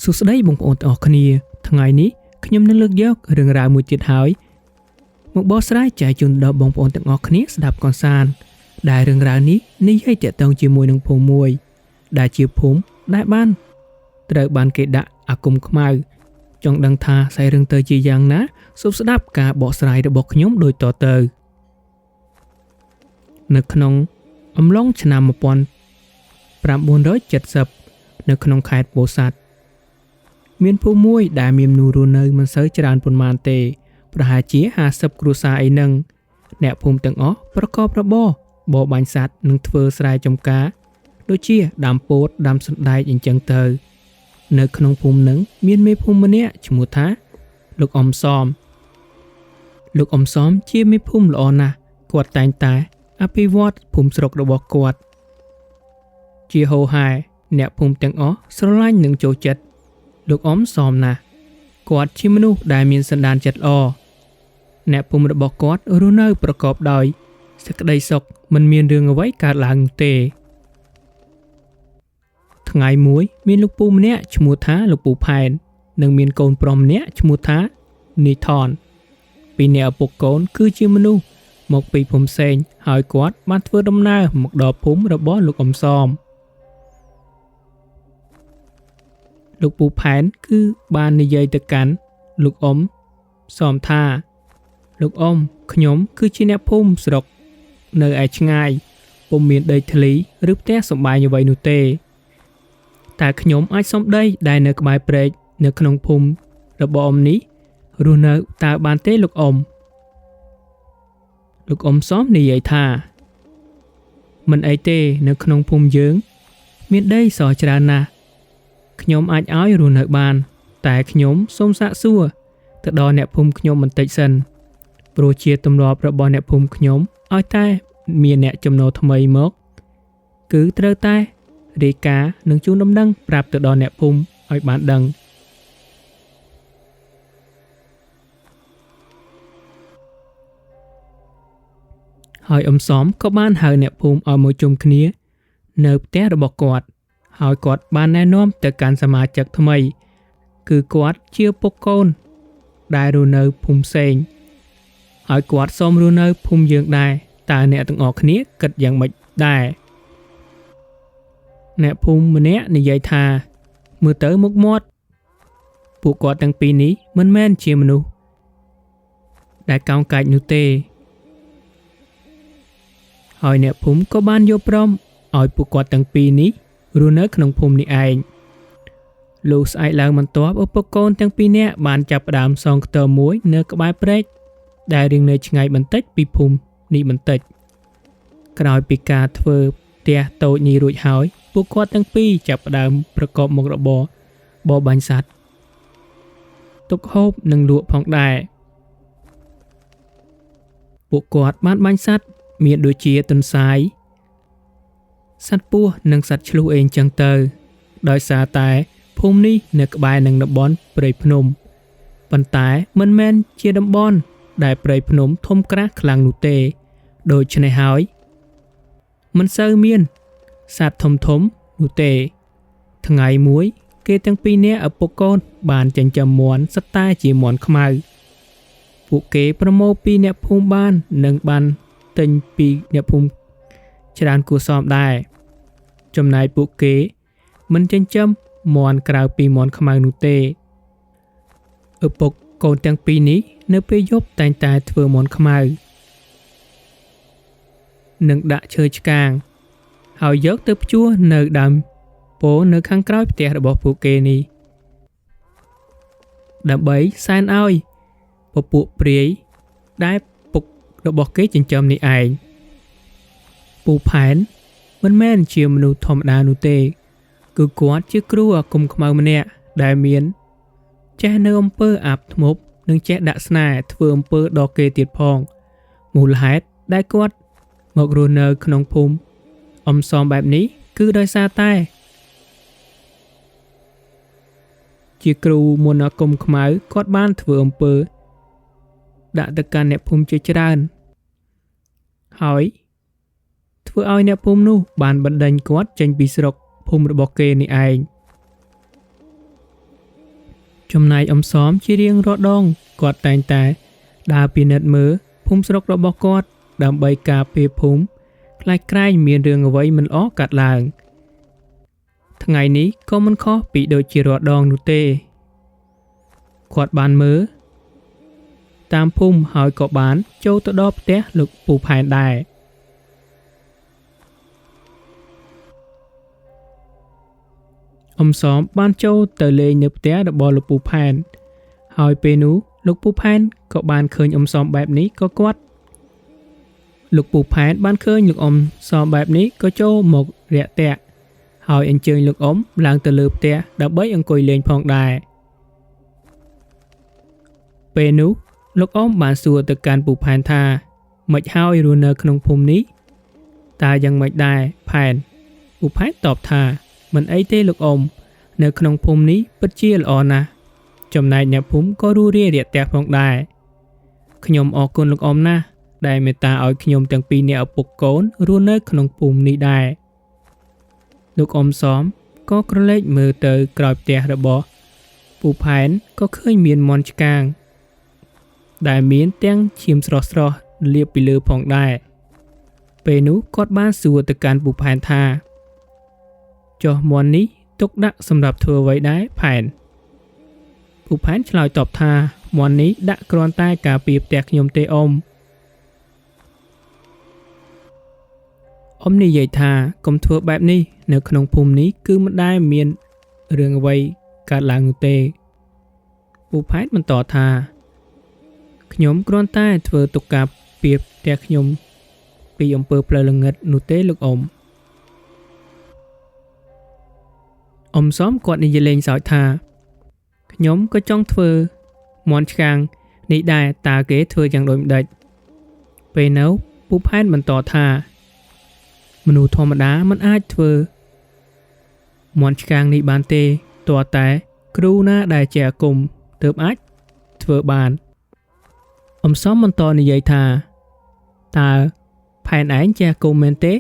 សួស្តីបងប្អូនទាំងអស់គ្នាថ្ងៃនេះខ្ញុំនឹងលើកយករឿងរ៉ាវមួយទៀតហើយមកបកស្រាយចែកជូនដល់បងប្អូនទាំងអស់គ្នាស្ដាប់កសាន្តដែលរឿងរ៉ាវនេះនិយាយទាក់ទងជាមួយនឹងភូមិមួយដែលជាភូមិដែលត្រូវបានគេដាក់អាគមខ្មៅចង់ដឹងថាខ្សែរឿងទៅជាយ៉ាងណាសូមស្ដាប់ការបកស្រាយរបស់ខ្ញុំដូចតទៅនៅក្នុងអំឡុងឆ្នាំ1970នៅក្នុងខេត្តពោធិ៍សាត់មានភូមិមួយដែលមានមនុស្សរស់នៅមិនសូវច្រើនប៉ុន្មានទេប្រហែលជា50គ្រួសារអីហ្នឹងអ្នកភូមិទាំងអស់ប្រកបរបរបរបាញ់សត្វនិងធ្វើស្រែចម្ការដូចជាដាំពោតដាំសណ្ដែកអីចឹងទៅនៅក្នុងភូមិហ្នឹងមានមេភូមិម្នាក់ឈ្មោះថាលោកអ៊ំសំជាមេភូមិល្អណាស់គាត់តែងតែអភិវឌ្ឍភូមិស្រុករបស់គាត់ជាហូរហែអ្នកភូមិទាំងអស់ស្រឡាញ់និងចូលចិត្តលោកអ៊ំសំណាស់គាត់ជាមនុស្សដែលមានសន្តានចិត្តល្អអ្នកភូមិរបស់គាត់រស់នៅប្រកបដោយសេចក្តីសុខមិនមានរឿងអ្វីកើតឡើងទេថ្ងៃមួយមានលោកពូម្នាក់ឈ្មោះថាលោកពូផែននិងមានកូនប្រុសម្នាក់ឈ្មោះថានីថនពីអ្នកឪពុកកូនគឺជាមនុស្សមកពីភូមិផ្សេងហើយគាត់បានធ្វើដំណើរមកដល់ភូមិរបស់លោកអ៊ំសំលោកពូផែនគឺបាននិយាយទៅកាន់លោកអ៊ំសំថាលោកអ៊ំខ្ញុំគឺជាអ្នកភូមិស្រុកនៅឯឆ្ងាយពុំមានដីធ្លីឬផ្ទះសម្បែងអ្វីនោះទេតែខ្ញុំអាចសុំដីដែលនៅក្បែរព្រែកនៅក្នុងភូមិរបស់អ៊ំនេះរស់នៅតើបានទេលោកអ៊ំសំនិយាយថាមិនអីទេនៅក្នុងភូមិយើងមានដីសច្រើនណាស់ខ្ញុំអាចឲ្យរស់នៅបានតែខ្ញុំសូមសាកសួរទៅដល់អ្នកភូមិខ្ញុំបន្តិចសិនព្រោះជាទម្លាប់របស់អ្នកភូមិខ្ញុំឲ្យតែមានអ្នកចំណូលថ្មីមកគឺត្រូវតែរាយការណ៍និងជូនដំណឹងប្រាប់ទៅដល់អ្នកភូមិឲ្យបានដឹងហើយអ៊ំសំក៏បានហៅអ្នកភូមិឲ្យមកជុំគ្នានៅផ្ទះរបស់គាត់ហើយគាត់បានណែនាំទៅកាន់សមាជិកថ្មីគឺគាត់ជាពុកកូនដែលរស់នៅភូមិផ្សេងហើយគាត់សូមរស់នៅភូមិយើងដែរតើអ្នកទាំងអស់គ្នាគិតយ៉ាងម៉េចដែរអ្នកភូមិម្នាក់និយាយថាមើលទៅមុខមាត់ពួកគាត់ទាំងពីរនេះមិនមែនជាមនុស្សដែលកោងកាចនោះទេហើយអ្នកភូមិក៏បានយល់ព្រមឲ្យពួកគាត់ទាំងពីរនេះរស់នៅក្នុងភូមិនេះឯងលុះស្អែកឡើងបន្ទាប់ឪពុកកូនទាំងពីរនាក់បានចាប់ផ្ដើមសងខ្ទមមួយនៅក្បែរព្រែកដែលរៀងនៅឆ្ងាយបន្តិចពីភូមិនេះបន្តិចក្រោយពីការធ្វើផ្ទះតូចនេះរួចហើយពួកគាត់ទាំងពីរចាប់ផ្ដើមប្រកបមុខរបរបរបាញ់សត្វទុកហូបនិងលក់ផងដែរពួកគាត់បានបាញ់សត្វមានដូចជាទន្សាយសត្វពស់និងសត្វឆ្លុះអីចឹងទៅដោយសារតែភូមិនេះនៅក្បែរនឹងតំបន់ព្រៃភ្នំប៉ុន្តែមិនមែនជាតំបន់ដែលព្រៃភ្នំធំក្រាស់ខ្លាំងនោះទេដូច្នេះហើយមិនសូវមានសត្វធំនោះទេថ្ងៃមួយគេទាំងពីរនាក់ឪពុកកូនបានចិញ្ចឹមមាន់សត្វតែជាមាន់ខ្មៅពួកគេប្រមូលពីអ្នកភូមិបាននិងបានទិញពីអ្នកភូមិច្រើនគួរសមដែរចំណែកពួកគេមិនចិញ្ចឹមមាន់ក្រៅពីមាន់ខ្មៅនោះទេឪពុកកូនទាំងពីរនេះនៅពេលយប់តែងតែធ្វើមាន់ខ្មៅនិងដាក់ឈើឆ្កាងហើយយកទៅភ្ជួរនៅដើមពោធិ៍នៅខាងក្រោយផ្ទះរបស់ពួកគេនេះដើម្បីសែនឲ្យពពួកព្រាយដែលពុករបស់គេចិញ្ចឹមនេះឯងពូផែនមិនមែនជាមនុស្សធម្មតានោះទេគឺគាត់ជាគ្រូអាគមខ្មៅម្នាក់ដែលមានចេះនៅអំពើអាបធ្មប់និងចេះដាក់ស្នេហ៍ធ្វើអំពើដល់គេទៀតផងមូលហេតុដែលគាត់មករស់នៅក្នុងភូមិអ៊ំសំបែបនេះគឺដោយសារតែជាគ្រូមន្តអាគមខ្មៅគាត់បានធ្វើអំពើដាក់ទៅកាន់អ្នកភូមិជាច្រើនហើយធ្វើឲ្យអ្នកភូមិនោះបានបណ្ដេញគាត់ចេញពីស្រុកភូមិរបស់គេនេះឯង ចំណែកអំសមជារៀងរាល់ដងគាត់តែងតែដើរពិនិត្យមើលភូមិស្រុករបស់គាត់ដើម្បីការពារភូមិខ្លាចក្រែងមានរឿងអ្វីមិនល្អកាត់ឡើងថ្ងៃនេះក៏មិនខុសពីដូចជារាល់ដងនោះទេគាត់បានមើលតាមភូមិហើយក៏បានចូលទៅដល់ផ្ទះលោកពូផែនដែរអំសមបានចូលទៅលេងនៅផ្ទះរបស់លោកពូផែនហើយពេលនោះលោកពូផែនក៏បានឃើញអំសមបែបនេះក៏គាត់លោកពូផែនបានឃើញលោកអ៊ំសមបែបនេះក៏ចូលមករាក់ទាក់ហើយអញ្ជើញលោកអ៊ំឡើងទៅលើផ្ទះដើម្បីអង្គុយលេងផងដែរពេលនោះលោកអ៊ំបានសួរទៅកាន់ពូផែនថាម៉េចហើយរស់នៅក្នុងភូមិនេះតើយ៉ាងម៉េចដែរផែនពូផែនតបថាមិនអីទេលោកអ៊ំនៅក្នុងភូមិនេះពិតជាល្អណាស់ចំណែកអ្នកភូមិក៏រួសរាយរាក់ទាក់ផងដែរខ្ញុំអរគុណលោកអ៊ំណាស់ដែលមេត្តាឲ្យខ្ញុំទាំងពីរនាក់ឪពុកកូនរស់នៅក្នុងភូមិនេះដែរលោកអ៊ំសមក៏ក្រឡេកមើលទៅក្រោយផ្ទះរបស់ពូផែនក៏ឃើញមានមាន់ឆ្កាងដែលមានទាំងឈាមស្រស់ៗលាបពីលើផងដែរពេលនោះគាត់បានសួរទៅកាន់ពូផែនថាចុះមាន់នេះទុកដាក់សម្រាប់ធ្វើអ្វីដែរផែនពូផែនឆ្លើយតបថាមាន់នេះដាក់គ្រាន់តែការពារផ្ទះខ្ញុំទេអ៊ំនិយាយថាកុំធ្វើបែបនេះនៅក្នុងភូមិនេះគឺមិនដែលមានរឿងអ្វីកើតឡើងនោះទេពូផែនបន្តថាខ្ញុំគ្រាន់តែធ្វើទុកការពារផ្ទះខ្ញុំពីអំពើផ្លូវល្ងឹតនោះទេលោកអ៊ំសមគាត់និយាយលេងសើចថាខ្ញុំក៏ចង់ធ្វើមាន់ឆ្កាងនេះដែរតើគេធ្វើយ៉ាងដូចម្ដេចពេលនោះពូផែនបន្តថាមនុស្សធម្មតាមិនអាចធ្វើមាន់ឆ្កាងនេះបានទេទាល់តែគ្រូណាដែលជាអាគមទើបអាចធ្វើបានសមបន្តនិយាយថាតើផែនឯងជាអាគមមែនទេ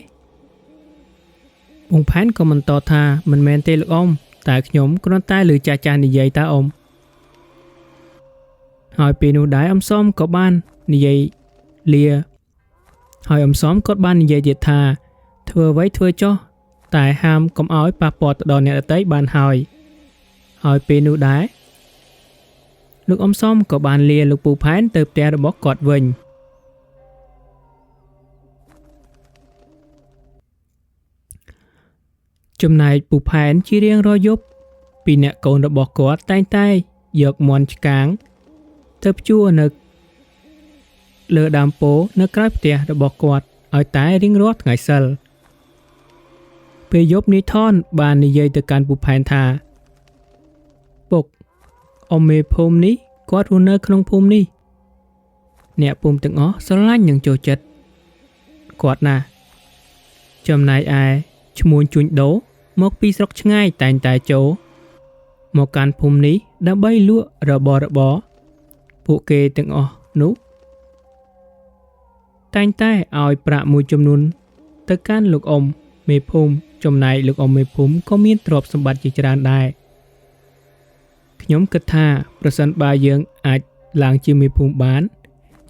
បងផែនក៏បន្តថាមិនមែនទេលោកអ៊ំតែខ្ញុំគ្រាន់តែឮចាស់ៗនិយាយតើអ៊ំហើយពេលនោះដែរសមក៏បាននិយាយលាហើយសមគាត់បាននិយាយទៀតថាធ្វើអ្វីធ្វើចុះតែហាមកុំឲ្យប៉ះពាល់ទៅដល់អ្នកដទៃបានហើយពេលនោះដែរលោកសមក៏បានលាលោកពូផែនទៅផ្ទះរបស់គាត់វិញចំណែកពូផែនជារៀងរាល់យប់ពីអ្នកកូនរបស់គាត់តែងតែយកមាន់ឆ្កាងទៅព្យួរនៅលើដើមពោធិ៍នៅក្រៅផ្ទះរបស់គាត់ឲ្យតែរៀងរាល់ថ្ងៃសិលពេលយប់នេះថនបាននិយាយទៅកាន់ពូផែនថាពុកអ៊ំមេភូមិនេះគាត់រស់នៅក្នុងភូមិនេះអ្នកភូមិទាំងអស់ស្រឡាញ់និងចូលចិត្តគាត់ណាស់ចំណែកឯឈ្មួញជួញដូរមកពីស្រុកឆ្ងាយតែងតែចូលមកកាន់ភូមិនេះដើម្បីលក់របស់របរពួកគេទាំងអស់នោះតែងតែឲ្យប្រាក់មួយចំនួនទៅកាន់លោកអ៊ំមេភូមិចំណែកលោកអ៊ំមេភូមិក៏មានទ្រព្យសម្បត្តិជាច្រើនដែរខ្ញុំគិតថាប្រសិនបើយើងអាចឡើងជាមេភូមិបាន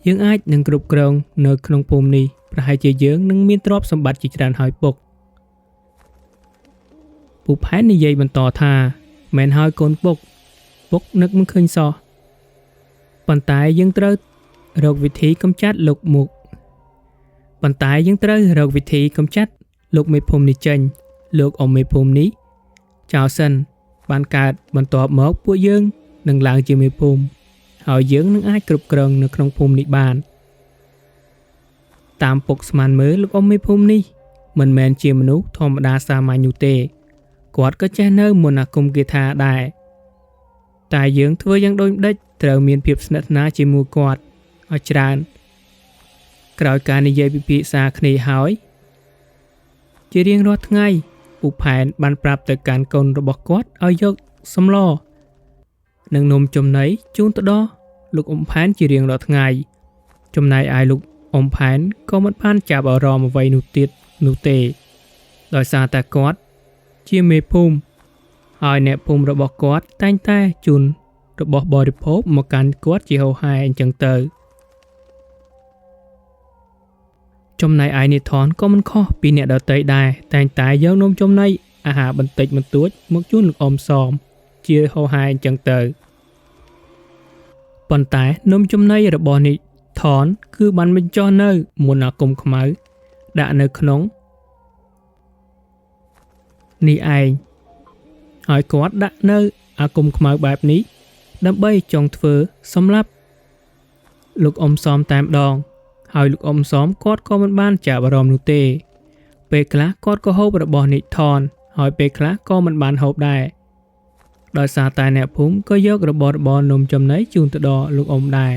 យើងអាចនឹងគ្រប់គ្រងនៅក្នុងភូមិនេះប្រហែលជាយើងនឹងមានទ្រព្យសម្បត្តិជាច្រើនហើយពុកពូផែននិយាយបន្តថាមែនហើយកូនពុកនឹកមិនឃើញសោះប៉ុន្តែយើងត្រូវរកវិធីកម្ចាត់លោកមេភូមិនេះចេញលោកអ៊ំមេភូមិនេះចោលសិនបានកើតបន្ទាប់មកពួកយើងនឹងឡើងជាមេភូមិហើយយើងនឹងអាចគ្រប់គ្រងនៅក្នុងភូមិនេះបានតាមពុកស្មានមើលលោកអ៊ំមេភូមិនេះមិនមែនជាមនុស្សធម្មតាសាមញ្ញនោះទេគាត់ក៏ចេះនៅមន្តអាគមគាថាដែរតែយើងធ្វើយ៉ាងដូចម្ដេចត្រូវមានភាពស្និទ្ធស្នាលជាមួយគាត់ឲ្យច្រើនក្រោយការនិយាយពិភាក្សាគ្នាហើយជារៀងរាល់ថ្ងៃពូផែនបានប្រាប់ទៅកាន់កូនរបស់គាត់ឲ្យយកសម្លនិងនំចំណីជូនទៅដល់លោកអ៊ំផែនជារៀងរាល់ថ្ងៃចំណែកឯលោកអ៊ំផែនក៏មិនបានចាប់អារម្មណ៍អ្វីនោះទេដោយសារតែគាត់ជាមេភូមិហើយអ្នកភូមិរបស់គាត់តែងតែជូន របស់បរិភោគមកកាន់គាត់ជាហូរហែអញ្ចឹងទៅចំណែកឯនាថនក៏មិនខុសពីអ្នកដទៃដែរតែងតែយកនំចំណីអាហារបន្តិចបន្តួចមកជូនលោកអ៊ំសមជាហូរហែអញ្ចឹងទៅប៉ុន្តែនំចំណីរបស់នាថនគឺបានបញ្ចុះនៅមុនអាគមខ្មៅដាក់នៅក្នុងនេះឯងហើយគាត់ដាក់នៅអាគមខ្មៅបែបនេះដើម្បីចង់ធ្វើសម្រាប់លោកអ៊ំសមតែម្ដងហើយលោកអ៊ំសមគាត់ក៏មិនបានចាប់អារម្មណ៍នោះទេពេលខ្លះគាត់ក៏ហូបរបស់និថនហើយពេលខ្លះក៏មិនបានហូបដែរដោយសារតែអ្នកភូមិក៏យករបស់របរនំចំណីជូនទៅដល់លោកអ៊ំដែរ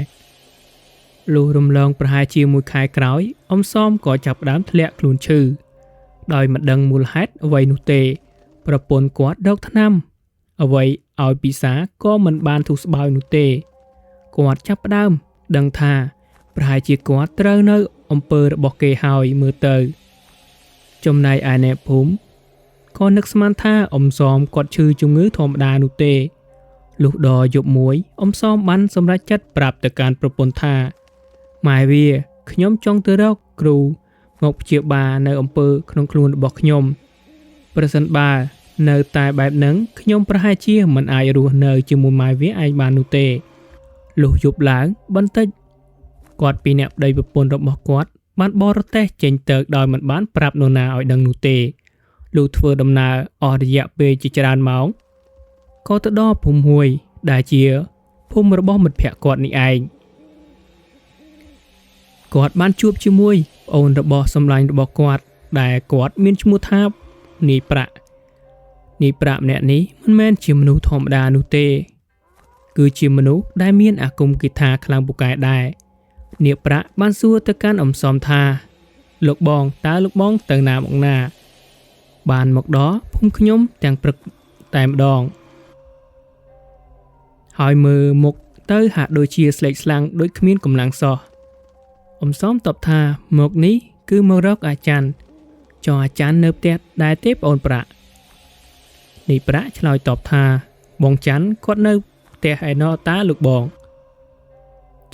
លុះរំលងប្រហែលជាមួយខែក្រោយអ៊ំសមក៏ចាប់ផ្ដើមធ្លាក់ខ្លួនឈឺដោយមិនដឹងមូលហេតុអ្វីនោះទេប្រពន្ធគាត់ដកថ្នាំអ្វីឲ្យពិសាក៏មិនបានធូរស្បើយនោះទេគាត់ចាប់ផ្ដើមដឹងថាប្រហែលជាគាត់ត្រូវនៅអំពើរបស់គេហើយមើលទៅចំណែកឯអ្នកភូមិក៏នឹកស្មានថាអ៊ំសមគាត់ឈឺជំងឺធម្មតានោះទេលុះដល់យប់មួយអ៊ំសមបានសម្រេចចិត្តប្រាប់ទៅកាន់ប្រពន្ធថាម៉ែវាខ្ញុំចង់ទៅរកគ្រូមកព្យាបាលនៅអំពើក្នុងខ្លួនរបស់ខ្ញុំប្រសិនបើនៅតែបែបហ្នឹងខ្ញុំប្រហែលជាមិនអាចរស់នៅជាមួយម៉ែវាឯងបាននោះទេលុះយប់ឡើងបន្តិចគាត់ពីអ្នកប្តីប្រពន្ធរបស់គាត់បានបរទេះចេញទៅដោយមិនបានប្រាប់នរណាឲ្យដឹងនោះទេលុះធ្វើដំណើរអស់រយៈពេលជាច្រើនម៉ោងក៏ទៅដល់ភូមិមួយដែលជាភូមិរបស់មិត្តភក្តិគាត់នេះឯងគាត់បានជួបជាមួយប្អូនរបស់សម្លាញ់របស់គាត់ដែលគាត់មានឈ្មោះថានាយប្រាក់ម្នាក់នេះមិនមែនជាមនុស្សធម្មតានោះទេគឺជាមនុស្សដែលមានអាគមកិថាខ្លាំងពូកែដែរនាយប្រាក់បានសួរទៅកាន់អ៊ំសមថាលោកបងតើលោកបងទៅណាមកណាបានមកដល់ភូមិខ្ញុំទាំងព្រឹកតែម្ដងហើយមើលមុខទៅហាក់ដូចជាស្លេកស្លាំងដូចគ្មានកម្លាំងសោះអ៊ំសមតបថាមកនេះគឺមករកអាចារ្យចុះអាចារ្យនៅផ្ទះដែរទេប្អូនប្រាក់នេះប្រាក់ឆ្លើយតបថាបងច័ន្ទគាត់នៅផ្ទះឯណោះតាលោកបង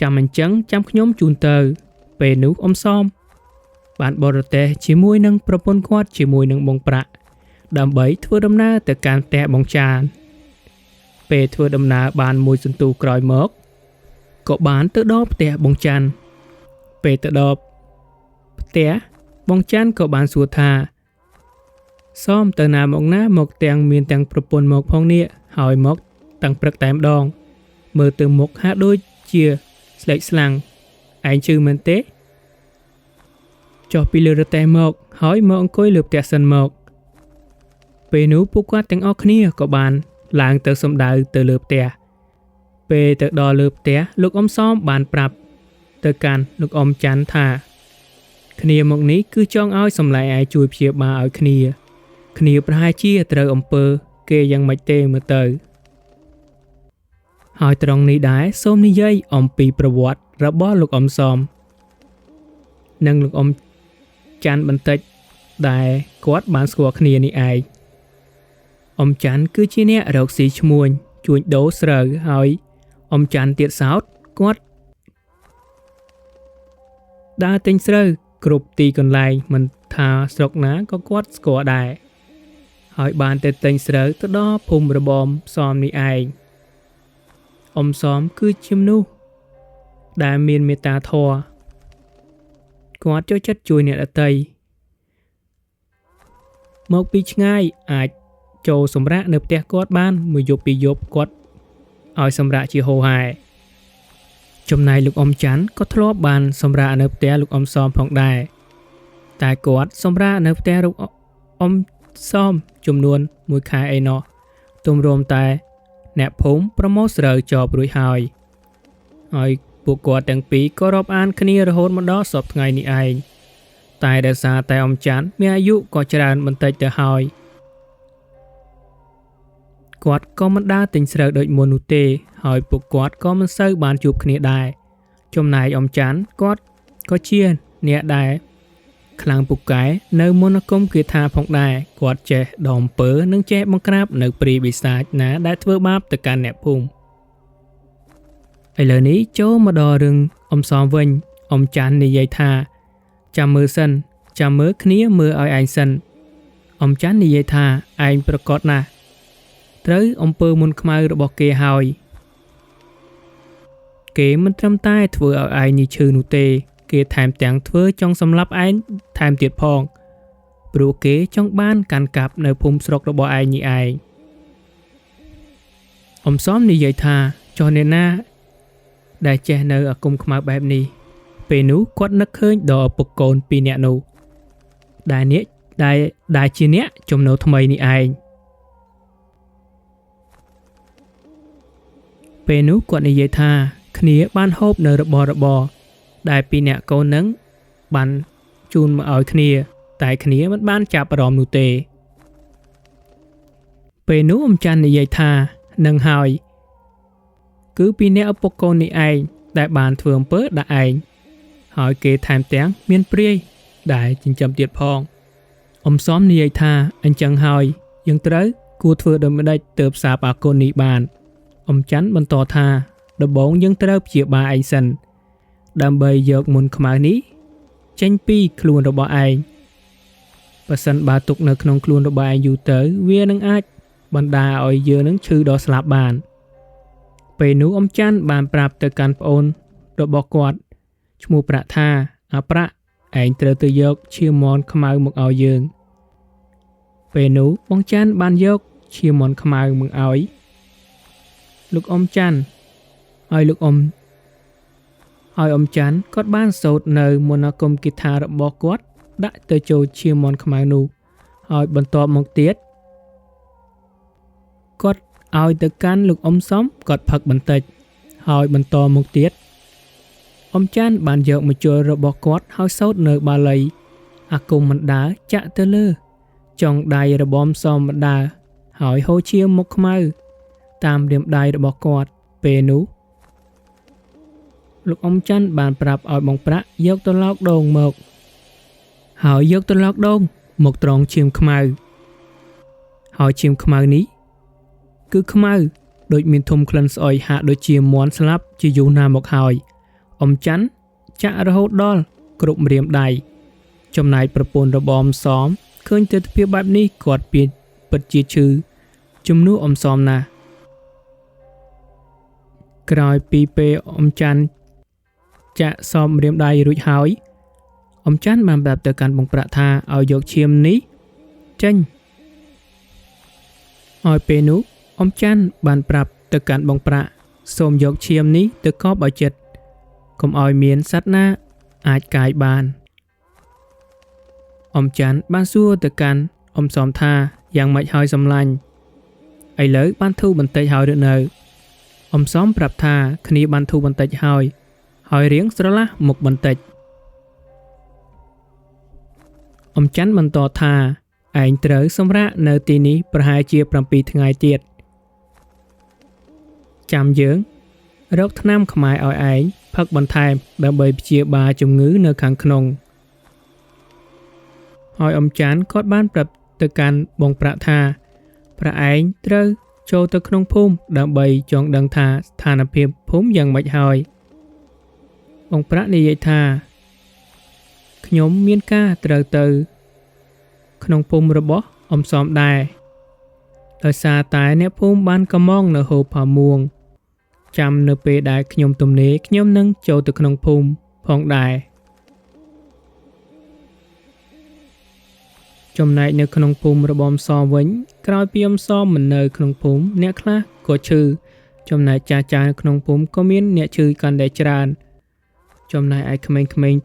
ចាំអញ្ចឹងចាំខ្ញុំជូនទៅពេលនោះអ៊ំសមបានបរទេះជាមួយនឹងប្រពន្ធគាត់ជាមួយនឹងបងប្រាក់ដើម្បីធ្វើដំណើរទៅកាន់ផ្ទះបងចានពេលធ្វើដំណើរបានមួយសន្ទុះក្រោយមកក៏បានទៅដល់ផ្ទះបងចាន់ពេលទៅដល់ផ្ទះបងចាន់ក៏បានសួរថាសមទៅណាមកណាមកទាំងមានទាំងប្រពន្ធមកផងនេះហើយមកតាំងព្រឹកតែម្ដងមើលទៅមុខហាក់ដូចជាស្លេកស្លាំងឯងជឿមែនទេចុះពីលើរទេះមកហើយមកអង្គុយលើផ្ទះសិនមកពេលនោះពួកគាត់ទាំងអស់គ្នាក៏បានឡើងទៅសំដៅទៅលើផ្ទះពេលទៅដល់លើផ្ទះលោកអ៊ំសមបានប្រាប់ទៅកាន់លោកអ៊ំច័ន្ទថាគ្នាមកនេះគឺចង់ឲ្យសម្លែងឯងជួយព្យាបាលឲ្យគ្នាប្រហែលជាត្រូវអំពើគេយ៉ាងម៉េចទេមើលទៅហើយត្រង់នេះដែរសូមនិយាយអំពីប្រវត្តិរបស់លោកអ៊ំសមនិងលោកអ៊ំច័ន្ទបន្តិចដែលគាត់បានស្គាល់គ្នានេះឯងអ៊ំច័ន្ទគឺជាអ្នករកស៊ីឈ្មួញជួញដូរស្រូវហើយអ៊ំច័ន្ទទៀតសោតគាត់ដើរទិញស្រូវគ្រប់ទីកន្លែងមិនថាស្រុកណាក៏គាត់ស្គាល់ដែរហើយបានទៅទិញស្រូវទៅដល់ភូមិរបងសមនេះឯងអ៊ំសមគឺជាមនុស្សដែលមានមេត្តាធម៌គាត់ចូលចិត្តជួយអ្នកដទៃមកពីឆ្ងាយអាចចូលសម្រាកនៅផ្ទះគាត់បានមួយយប់ពីរយប់គាត់ឲ្យសម្រាកជាហូរហែចំណែកលោកអ៊ំច័ន្ទក៏ធ្លាប់បានសម្រាកនៅផ្ទះលោកអ៊ំសមផងដែរតែគាត់សម្រាកនៅផ្ទះលោកអ៊ំសមចំនួន1ខែអីណោះទម្រាំតែអ្នកភូមិប្រមូលស្រូវចប់រួចហើយពួកគាត់ទាំងពីរក៏រាប់អានគ្នារហូតមកដល់សពថ្ងៃនេះឯងតែដោយសារតែអ៊ំច័ន្ទមានអាយុក៏ច្រើនបន្តិចទៅហើយគាត់ក៏មិនដើរទិញស្រូវដូចមុននោះទេហើយពួកគាត់ក៏មិនសូវបានជួបគ្នាដែរចំណែកអ៊ំច័ន្ទគាត់ក៏ជាអ្នកដែលខ្លាំងពូកែនៅមន្តអាគមគាថាផងដែរគាត់ចេះដកអំពើនិងចេះបង្ក្រាបនៅព្រាយបិសាចណាដែលធ្វើបាបទៅកាន់អ្នកភូមិ ឥឡូវនេះចូលមកដល់រឿងអ៊ំសំវិញអ៊ំច័ន្ទនិយាយថាចាំមើលសិនចាំមើលគ្នាមើលឲ្យឯងសិនអ៊ំច័ន្ទនិយាយថាឯងប្រកបណាស់ត្រូវអំពើមុនខ្មៅរបស់គេហើយគេមិនត្រឹមតែធ្វើឲ្យឯងនេះឈឺនោះទេគេថែមទាំងធ្វើចង់សម្លាប់ឯងថែមទៀតផងព្រោះគេចង់បានកាន់កាប់នៅភូមិស្រុករបស់ឯងនេះឯងអ៊ំសំនិយាយថាចុះអ្នកណាដែលចេះនៅអាគមខ្មៅបែបនេះពេលនោះគាត់នឹកឃើញដល់ឪពុកកូន2នាក់នោះដែលជាអ្នកចំណូលថ្មីនេះឯងពេលនោះគាត់និយាយថាគ្នាបានហូបនៅរបស់របរដែល2នាក់កូននឹងបានជូនមកឲ្យគ្នាតែគ្នាមិនបានចាប់អារម្មណ៍នោះទេពេលនោះអ៊ំច័ន្ទនិយាយថានឹងហើយគឺ2នាក់ឪពុកកូននេះឯងដែលបានធ្វើអំពើដាក់ឯងហើយគេថែមទាំងមានព្រាយដែលចិញ្ចឹមទៀតផងអ៊ំសំនិយាយថាអញ្ចឹងហើយយើងត្រូវគួរធ្វើដូចម្ដេចទើបសាបអាកូននេះបានអ៊ំច័ន្ទបន្តថាដំបូងយើងត្រូវព្យាបាលឯងសិនដើម្បីយកមុនខ្មៅនេះចេញពីខ្លួនរបស់ឯងបើសិនបើទុកនៅក្នុងខ្លួនរបស់ឯងយូរទៅវានឹងអាចបណ្ដាលឲ្យយើងនឹងឈឺដល់ស្លាប់បានពេលនោះអ៊ំច័ន្ទបានប្រាប់ទៅកាន់ប្អូនរបស់គាត់ឈ្មោះប្រាក់ថាអាប្រាក់ឯងត្រូវទៅយកឈាមមាន់ខ្មៅមកឲ្យយើងពេលនោះបងច័ន្ទបានយកឈាមមាន់ខ្មៅមកឲ្យលោកអ៊ំច័ន្ទហើយលោកអ៊ំច័ន្ទគាត់បានសូត្រនៅមន្តអាគមគិថារបស់គាត់ដាក់ទៅចូលឈាមមាន់ខ្មៅនោះហើយបន្ទាប់មកទៀតគាត់ឲ្យទៅកាន់លោកអ៊ំសំគាត់ផឹកបន្តិចហើយបន្តមកទៀតអ៊ំច័ន្ទបានយកមកជល់របស់គាត់ហើយសូត្រនៅបាលីអាគមបណ្ដាចាក់ទៅលើចុងដៃរបស់អ៊ំសំបណ្ដាហើយហូរឈាមមកខ្មៅតាមរាមដៃរបស់គាត់ពេលនោះលោកអ៊ំច័ន្ទបានប្រាប់ឲ្យបងប្រាក់យកត្រឡោកដូងមកហើយយកត្រឡោកដូងមកត្រង់ឈាមខ្មៅហើយឈាមខ្មៅនេះគឺខ្មៅដូចមានធុំក្លិនស្អុយហាក់ដូចជាមាន់ស្លាប់ជាយូរណាស់មកហើយអ៊ំច័ន្ទចាក់រហូតដល់គ្រប់ម្រាមដៃចំណែកប្រពន្ធរបស់អ៊ំសំឃើញទស្សនវិជ្ជាបែបនេះគាត់ពិតជាឈឺជំនួសអ៊ំសំណាស់ក្រោយពីពេលអ៊ំច័ន្ទចាក់សមម្រាមដៃរួចហើយអ៊ំច័ន្ទបានប្រាប់ទៅកាន់បងប្រាក់ថាឲ្យយកឈាមនេះចេញឲ្យពេលនោះអ៊ំច័ន្ទបានប្រាប់ទៅកាន់បងប្រាក់សូមយកឈាមនេះទៅកប់ឲ្យជិតកុំឲ្យមានសត្វណាអាចកាយបានអ៊ំច័ន្ទបានសួរទៅកាន់អ៊ំសំថាយ៉ាងម៉េចហើយសំឡាញ់ឥឡូវបានធូរបន្តិចហើយឬនៅអ៊ំសំប្រាប់ថាគ្នាបានធូរបន្តិចហើយរៀងស្រឡះមុខបន្តិចអ៊ំច័ន្ទបន្តថាឯងត្រូវសម្រាកនៅទីនេះប្រហែលជា7ថ្ងៃទៀតចាំយើងរកថ្នាំខ្មែរឲ្យឯងផឹកបន្ថែមដើម្បីព្យាបាលជំងឺនៅខាងក្នុងហើយអ៊ំច័ន្ទគាត់បានប្រាប់ទៅកាន់បងប្រាក់ថាប្រាក់ឯងត្រូវចូលទៅក្នុងភូមិដើម្បីចង់ដឹងថាស្ថានភាពភូមិយ៉ាងម៉េចហើយបងប្រាក់និយាយថាខ្ញុំមានការត្រូវទៅក្នុងភូមិរបស់អ៊ំសំដែរដោយសារតែអ្នកភូមិបានកំងនៅហូបផាមួងចាំនៅពេលដែលខ្ញុំទំនេរខ្ញុំនឹងចូលទៅក្នុងភូមិផងដែរចំណែកនៅក្នុងភូមិរបស់អ៊ំសំវិញក្រោយពីអ៊ំសំមិននៅក្នុងភូមិអ្នកខ្លះក៏ឈឺចំណែកចាស់ៗនៅក្នុងភូមិក៏មានអ្នកឈឺកាន់តែច្រើនចំណែកឯក្មេងៗ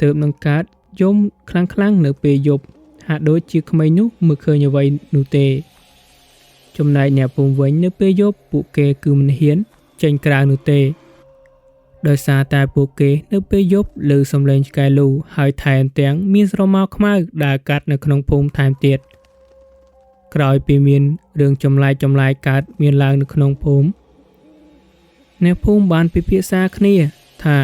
ទើបនឹងកើតយំខ្លាំងៗនៅពេលយប់ហាក់ដូចជាក្មេងនោះមើលឃើញអ្វីនោះទេចំណែកអ្នកភូមិវិញនៅពេលយប់ពួកគេគឺមិនហ៊ានចេញក្រៅនោះទេដោយសារតែពួកគេនៅពេលយប់ឮសំឡេងឆ្កែលូហើយថែមទាំងមានស្រមោលខ្មៅដើរកាត់នៅក្នុងភូមិថែមទៀតក្រោយពីមានរឿងចម្លែកកើតមានឡើងនៅក្នុងភូមិអ្នកភូមិបានពិភាក្សាគ្នាថា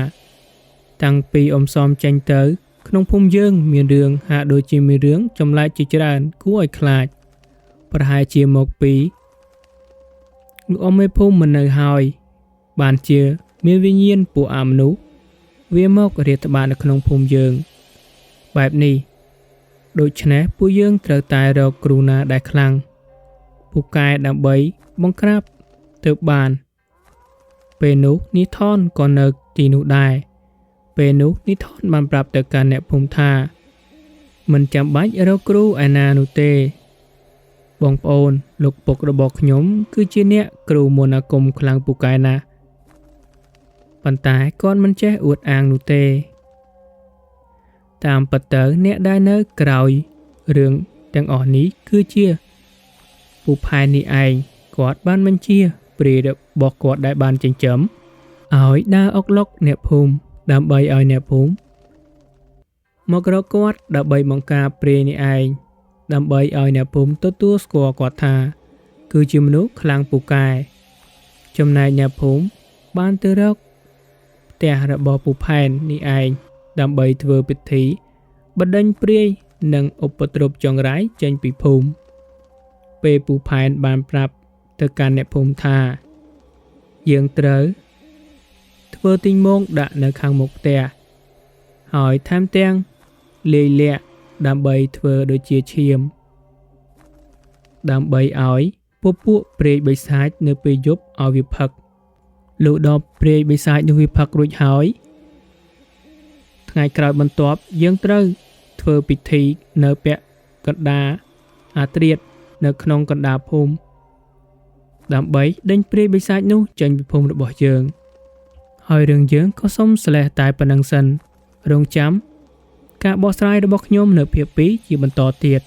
តាំងពីអ៊ំសំចេញទៅក្នុងភូមិយើងមានរឿងហាក់ដូចជាមានរឿងចម្លែកជាច្រើនគួរឲ្យខ្លាចប្រហែលជាមកពីលោកអ៊ំមេភូមិមិននៅហើយ បានជាមានវិញ្ញាណពួកអមនុស្សវាមករាតត្បាតនៅក្នុងភូមិយើងបែបនេះដូច្នេះពួកយើងត្រូវតែរកគ្រូណាដែលខ្លាំងពូកែដើម្បីបង្ក្រាបទើបបានពេលនោះនីថនក៏នៅទីនោះដែរពេលនោះនីថនបានប្រាប់ទៅកាន់អ្នកភូមិថាមិនចាំបាច់រកគ្រូឯណានោះទេបងប្អូនលោកពុករបស់ខ្ញុំគឺជាអ្នកគ្រូមន្តអាគមខ្លាំងពូកែណាស់ប៉ុន្តែគាត់មិនចេះអួតអាងនោះទេតាមពិតទៅអ្នកដែលនៅក្រោយរឿងទាំងអស់នេះគឺជាពូផែននេះឯងគាត់បានបញ្ជាព្រាយរបស់គាត់ដែលបានចិញ្ចឹមឲ្យដើរអុកឡុកអ្នកភូមិដើម្បីឲ្យអ្នកភូមិមករកគាត់ដើម្បីបង្ការព្រាយនេះឯងដើម្បីឲ្យអ្នកភូមិទទួលស្គាល់គាត់ថាគឺជាមនុស្សខ្លាំងពូកែចំណែកអ្នកភូមិបានទៅរកផ្ទះរបស់ពូផែននេះឯងដើម្បីធ្វើពិធីបណ្ដេញព្រាយនិងឧបទ្រពចង្រៃចេញពីភូមិពេលពូផែនបានប្រាប់ទៅកាន់អ្នកភូមិថាយើងត្រូវធ្វើទីងមងដាក់នៅខាងមុខផ្ទះហើយថែមទាំងលាយលក្ខដើម្បីធ្វើដូចជាឈាមដើម្បីឲ្យពពួកព្រាយបិសាចនៅពេលយប់ឲ្យវាផឹកលុះដល់ព្រាយបិសាចនោះវាផឹករួចហើយថ្ងៃក្រោយបន្ទាប់យើងត្រូវធ្វើពិធីនៅពាក់កណ្ដាលអាត្រៀតនៅក្នុងកណ្ដាលភូមិដើម្បីដេញព្រាយបិសាចនោះចេញពីភូមិរបស់យើងហើយរឿងយើងក៏សុំស្លេះតែប៉ុណ្្នឹងសិនរងចាំការបកស្រាយរបស់ខ្ញុំនៅភាគ2ជាបន្តទៀត